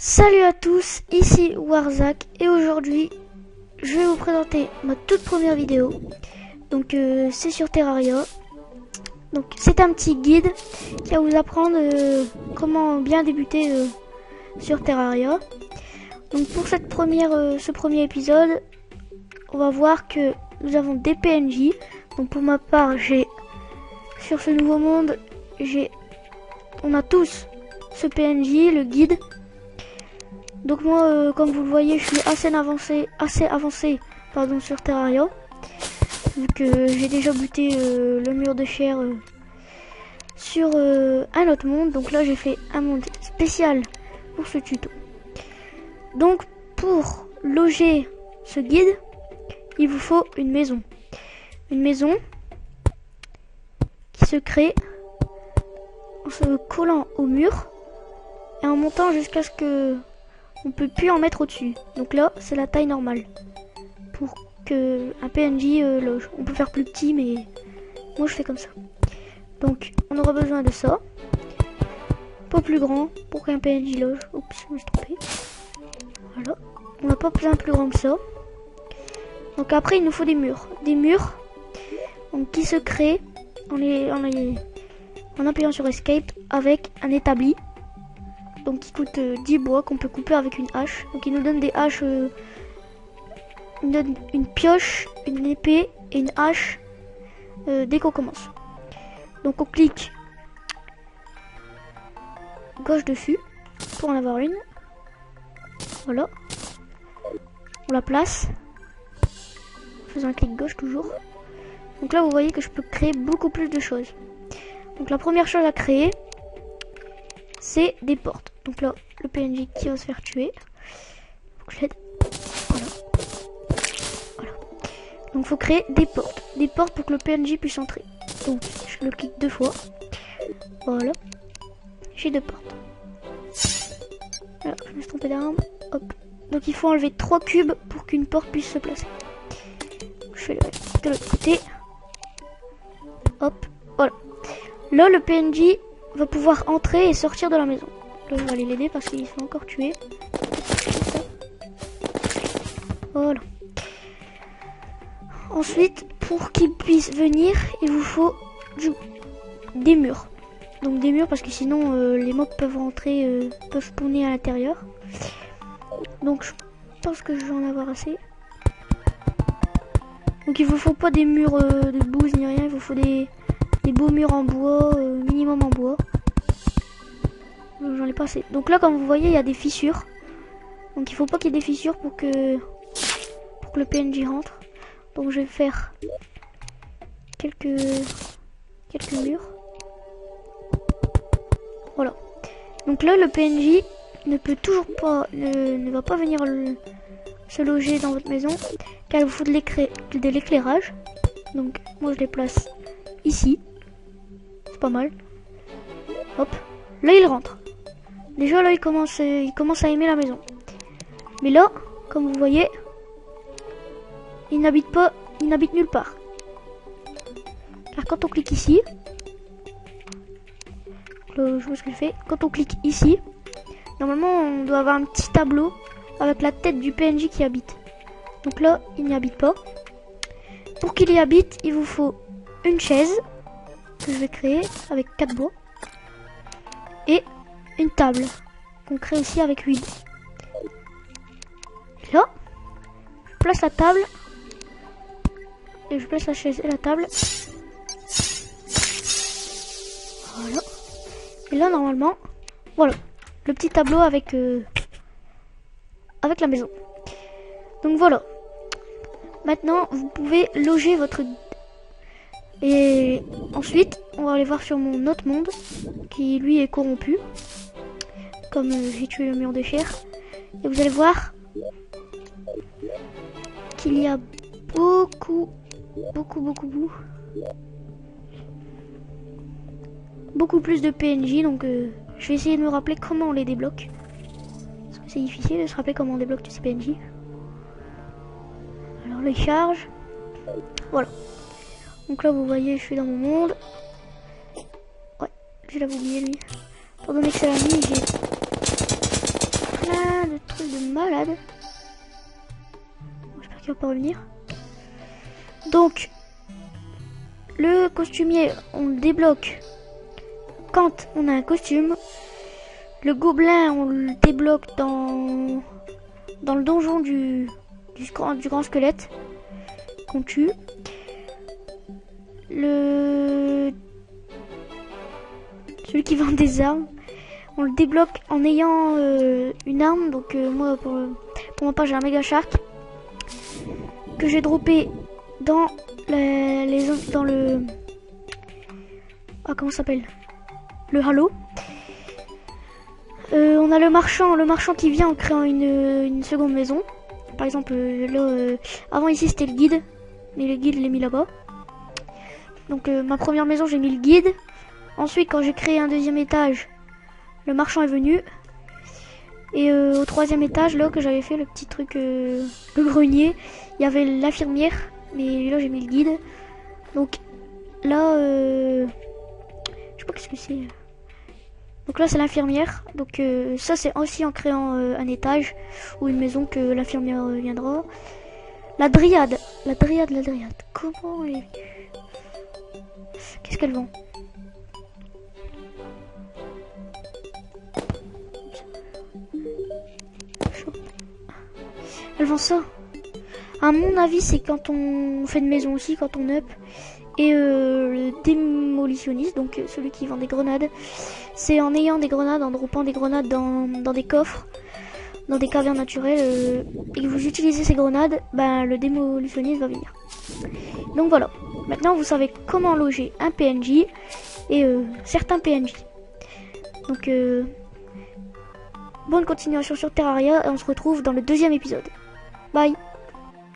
Salut à tous, ici Warzak et aujourd'hui je vais vous présenter ma toute première vidéo. Donc c'est sur Terraria. Donc c'est un petit guide qui va vous apprendre comment bien débuter sur Terraria. Donc pour ce premier épisode, on va voir que nous avons des PNJ. Donc pour ma part, j'ai sur ce nouveau monde, on a tous ce PNJ, le guide. Donc moi, comme vous le voyez, je suis assez avancé sur Terraria. Vu que j'ai déjà buté le mur de chair sur un autre monde. Donc là, j'ai fait un monde spécial pour ce tuto. Donc pour loger ce guide, il vous faut une maison. Une maison qui se crée en se collant au mur et en montant jusqu'à ce que on peut plus en mettre au-dessus. Donc là, c'est la taille normale pour que un PNJ loge. On peut faire plus petit, mais moi je fais comme ça. Donc, on aura besoin de ça. Pas plus grand pour qu'un PNJ loge. Oups, je me suis trompé. Voilà. On n'a pas besoin plus grand que ça. Donc après, il nous faut des murs. Des murs donc, qui se créent en appuyant sur Escape avec un établi. Donc qui coûte 10 bois qu'on peut couper avec une hache. Donc il nous donne des haches, il nous donne une pioche, une épée et une hache dès qu'on commence. Donc on clique gauche dessus pour en avoir une. Voilà. On la place. En faisant un clic gauche toujours. Donc là vous voyez que je peux créer beaucoup plus de choses. Donc la première chose à créer, c'est des portes. Donc là, le PNJ qui va se faire tuer. Donc je l'aide. Voilà. Voilà. Donc il faut créer des portes. Des portes pour que le PNJ puisse entrer. Donc je le clique 2 fois. Voilà. J'ai 2 portes. Voilà, je me suis trompé d'arme. Hop. Donc il faut enlever 3 cubes pour qu'une porte puisse se placer. Je fais de l'autre côté. Hop. Voilà. Là, le PNJ va pouvoir entrer et sortir de la maison. Là, je vais aller l'aider parce qu'il se fait encore tuer. Voilà. Ensuite, pour qu'il puisse venir, il vous faut des murs. Donc des murs parce que sinon les mobs peuvent rentrer, peuvent spawner à l'intérieur. Donc je pense que je vais en avoir assez. Donc il vous faut pas des murs de bouse ni rien, il vous faut des beaux murs en bois, minimum en bois. J'en ai pas assez. Donc là, comme vous voyez, il y a des fissures. Donc il faut pas qu'il y ait des fissures pour que le PNJ rentre. Donc je vais faire quelques murs. Voilà. Donc là, le PNJ ne peut toujours pas, ne va pas venir se loger dans votre maison, car il vous faut de l'éclairage. Donc moi, je les place ici. C'est pas mal. Hop. Là, il rentre. Déjà, là, il commence à aimer la maison. Mais là, comme vous voyez, il n'habite nulle part. Car quand on clique ici, là, je vois ce que je fais. Quand on clique ici, normalement, on doit avoir un petit tableau avec la tête du PNJ qui habite. Donc là, il n'y habite pas. Pour qu'il y habite, il vous faut une chaise que je vais créer avec 4 bois et une table qu'on crée aussi avec 8. Là, je place la table et je place la chaise et la table. Voilà. Et là, normalement, voilà, le petit tableau avec la maison. Donc voilà. Maintenant, vous pouvez loger votre... Et ensuite, on va aller voir sur mon autre monde, qui lui est corrompu. Comme j'ai tué le mur de chair. Et vous allez voir qu'il y a beaucoup plus de PNJ. Donc je vais essayer de me rappeler comment on les débloque. Parce que c'est difficile de se rappeler comment on débloque tous ces PNJ. Alors les charges. Voilà. Donc là vous voyez je suis dans mon monde. Ouais, je l'avais oublié lui. Étant donné que c'est la nuit, j'ai plein malade. J'espère qu'il va pas revenir. Donc, le costumier, on le débloque quand on a un costume. Le gobelin, on le débloque dans le donjon du grand squelette qu'on tue. Celui qui vend des armes, on le débloque en ayant une arme. Donc moi pour ma part j'ai un méga shark que j'ai droppé dans dans le comment ça s'appelle, le halo. On a le marchand qui vient en créant une seconde maison. Par exemple là avant ici c'était le guide, mais le guide je l'ai mis là-bas. Donc ma première maison j'ai mis le guide. Ensuite quand j'ai créé un deuxième étage, le marchand est venu. Et au troisième étage là que j'avais fait le petit truc, le grenier, il y avait l'infirmière, mais là j'ai mis le guide. Donc là je sais pas qu'est-ce que c'est. Donc là c'est l'infirmière. Donc ça c'est aussi en créant un étage ou une maison que l'infirmière viendra. La dryade. Comment elle est... Qu'est-ce qu'elle vend? Elle vend ça. À mon avis c'est quand on fait une maison aussi, quand on up. Et le démolitionniste, donc celui qui vend des grenades, c'est en ayant des grenades, en droppant des grenades dans des coffres, dans des cavernes naturelles, et que vous utilisez ces grenades, ben le démolitionniste va venir. Donc voilà, maintenant vous savez comment loger un PNJ et certains PNJ. Donc bonne continuation sur Terraria et on se retrouve dans le deuxième épisode. Bye.